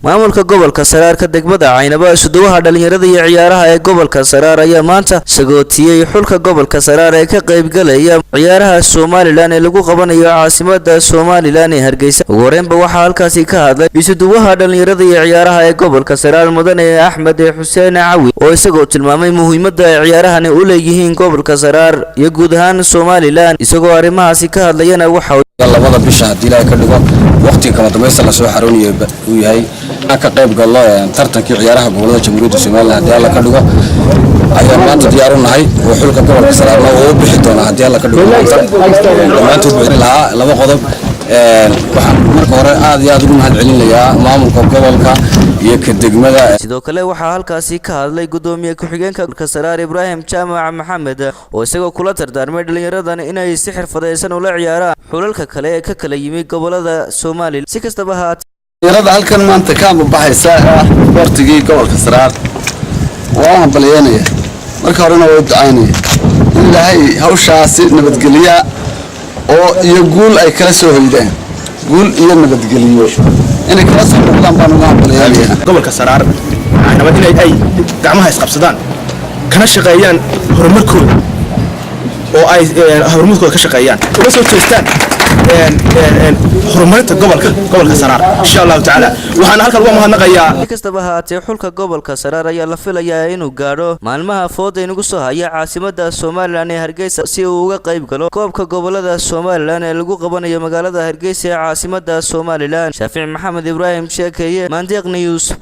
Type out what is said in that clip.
maamulka gobolka Saraar ka degmada Caynaba isuduwaha dhalinyarada iyo ciyaaraha ee gobolka Saraar ayaa maanta sagootiyay xulka gobolka Saraar ee ka qayb galaya ciyaaraha Soomaaliland ee lagu qabanayo caasimadda Soomaaliland ee Hargeysa. ugu horreynba waxaa halkaasi ka hadlay isuduwaha dhalinyarada iyo ciyaaraha ee gobolka Saraar mudane Axmed Xuseen Cawi oo isagoo tilmaamay muhiimadda ay ciyaarahani u leeyihiin gobolka Saraar iyo guud ahaan Soomaaliland. isagoo arrimahaasi ka hadlayana waxa labada bisha hadii la ka dhigo waqti kala dambaysta la soo xarooniyo uu yahay ka qayb galo tartankii ciyaaraha gobolada Jamhuuriyadda Soomaaliland hadii la ka dhigo ayaan maanta diyaar u nahay oo xulka gobolka Saraar oo bixi doona hadii la ka dhigo maanta bixi lahaa laba qodob waxaan marka hore aad iyo aad ugu mahadcelinayaa maamulka gobolka iyo ka degmada. sidoo kale waxaa halkaasi ka hadlay gudoomiye ku-xigeenka gobolka Saraar Ibrahim Jaamac Maxamed oo isagoo kula dardaarmay dhalinyaradan inay si xirfadaysan ula ciyaaraan xulalka kale ee ka kala yimid gobolada Soomaaliland. si kastaba ha dhalinyarada halkan maanta ka baxaysa sportigii gobolka Saraar waa balyeynaya marka horena way ducaynaya ilaahay hawshaasi nabadgeliya oo iyo guul ay kala soo hoydeen guul iyo nabadgeliyo inay kala soo noqdaan baan uga balyeynaya gobolka Saraar nabad inay gacmaha isqabsadaan kana shaqeeyaan horumarkooda oo ay horumarkooda ka shaqeeyaan uga soo jeestaan horumarinta gobolka Saraar insha Allah taala waxaan halkan uga mahadnaqayaa. si kastaba haatee xulka gobolka Saraar ayaa la filayaa inuu gaadho maalmaha fooda inagu soo haya caasimadda Soomaaliland ee Hargeysa si uu uga qayb galo koobka gobolada Soomaaliland ee lagu qabanayo magaalada Hargeysa ee caasimadda Soomaaliland. Shaafic Maxamed Ibrahim Sheekeye, Mandeeq News.